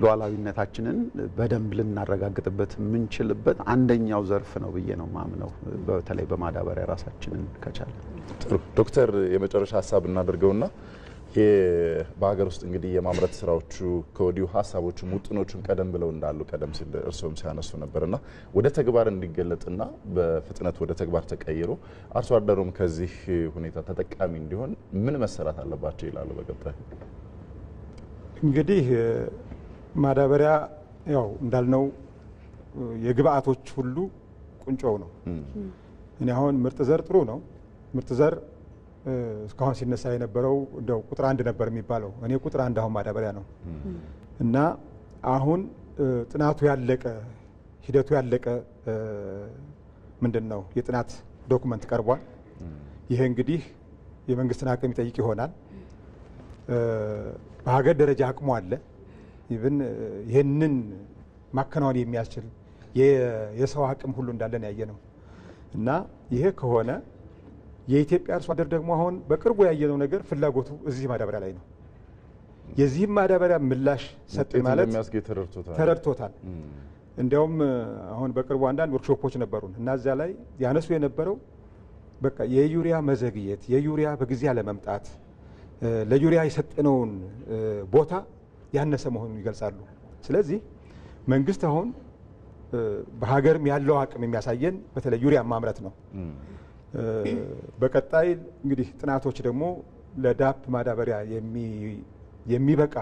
ሉዓላዊነታችንን በደንብ ልናረጋግጥበት የምንችልበት አንደኛው ዘርፍ ነው ብዬ ነው ማምነው፣ በተለይ በማዳበሪያ ራሳችንን ከቻለ። ጥሩ ዶክተር፣ የመጨረሻ ሀሳብ እናደርገውና በሀገር ውስጥ እንግዲህ የማምረት ስራዎቹ ከወዲሁ ሀሳቦቹም ውጥኖቹም ቀደም ብለው እንዳሉ ቀደም ሲል እርስዎም ሲያነሱ ነበርና ወደ ተግባር እንዲገለጥና በፍጥነት ወደ ተግባር ተቀይሮ አርሶ አደሩም ከዚህ ሁኔታ ተጠቃሚ እንዲሆን ምን መሰራት አለባቸው ይላሉ? በቀጣይ እንግዲህ ማዳበሪያ ያው እንዳልነው የግብአቶች ሁሉ ቁንጮው ነው። እኔ አሁን ምርጥ ዘር ጥሩ ነው። ምርጥ ዘር እስካሁን ሲነሳ የነበረው እንደው ቁጥር 1 ነበር የሚባለው። እኔ ቁጥር 1 አሁን ማዳበሪያ ነው እና አሁን ጥናቱ ያለቀ ሂደቱ ያለቀ ምንድነው የጥናት ዶክመንት ቀርቧል። ይሄ እንግዲህ የመንግስትን አቅም ይጠይቅ ይሆናል። በሀገር ደረጃ አቅሙ አለ። ኢቭን ይህንን ማከናወን የሚያስችል የሰው አቅም ሁሉ እንዳለን ያየ ነው እና ይሄ ከሆነ የኢትዮጵያ አርሶ አደር ደግሞ አሁን በቅርቡ ያየነው ነገር ፍላጎቱ እዚህ ማዳበሪያ ላይ ነው። የዚህም ማዳበሪያ ምላሽ ሰጥ ማለት ተረድቶታል። እንዲያውም አሁን በቅርቡ አንዳንድ ወርክሾፖች ነበሩን እና እዚያ ላይ ያነሱ የነበረው በቃ የዩሪያ መዘግየት፣ የዩሪያ በጊዜ አለመምጣት፣ ለዩሪያ የሰጠነውን ቦታ ያነሰ መሆኑን ይገልጻሉ። ስለዚህ መንግስት አሁን በሀገርም ያለው አቅም የሚያሳየን በተለይ ዩሪያ ማምረት ነው። በቀጣይ እንግዲህ ጥናቶች ደግሞ ለዳፕ ማዳበሪያ የሚበቃ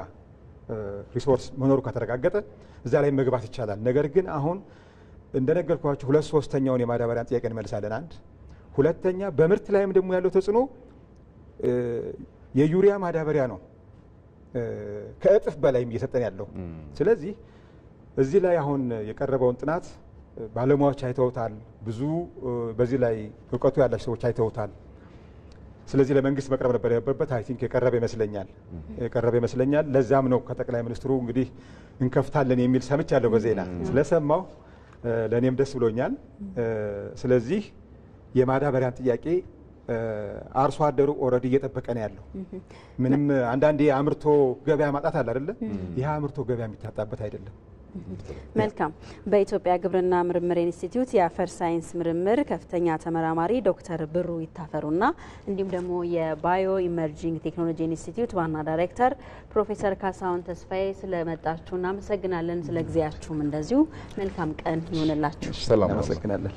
ሪሶርስ መኖሩ ከተረጋገጠ እዛ ላይ መግባት ይቻላል። ነገር ግን አሁን እንደነገርኳችሁ 2/3 የማዳበሪያን ጥያቄ እንመልሳለን። አንድ ሁለተኛ በምርት ላይም ደግሞ ያለው ተጽዕኖ የዩሪያ ማዳበሪያ ነው ከእጥፍ በላይም እየሰጠን ያለው። ስለዚህ እዚህ ላይ አሁን የቀረበውን ጥናት ባለሙያዎች አይተውታል። ብዙ በዚህ ላይ እውቀቱ ያላቸው ሰዎች አይተውታል። ስለዚህ ለመንግስት መቅረብ ነበር የነበረበት። አይ ቲንክ የቀረበ ይመስለኛል። ለዛም ነው ከጠቅላይ ሚኒስትሩ እንግዲህ እንከፍታለን የሚል ሰምቻለሁ በዜና ስለሰማሁ ለእኔም ደስ ብሎኛል። ስለዚህ የማዳበሪያን ጥያቄ አርሶ አደሩ ኦልሬዲ እየጠበቀ ነው ያለው። ምንም አንዳንዴ አምርቶ ገበያ ማጣት አለ አይደለ? ይህ አምርቶ ገበያ የሚታጣበት አይደለም። መልካም። በኢትዮጵያ ግብርና ምርምር ኢንስቲትዩት የአፈር ሳይንስ ምርምር ከፍተኛ ተመራማሪ ዶክተር ብሩ ይታፈሩና እንዲሁም ደግሞ የባዮ ኢመርጂንግ ቴክኖሎጂ ኢንስቲትዩት ዋና ዳይሬክተር ፕሮፌሰር ካሳሁን ተስፋዬ ስለመጣችሁ እናመሰግናለን። ስለ ጊዜያችሁም እንደዚሁ መልካም ቀን ይሆንላችሁ። ሰላም። እናመሰግናለን።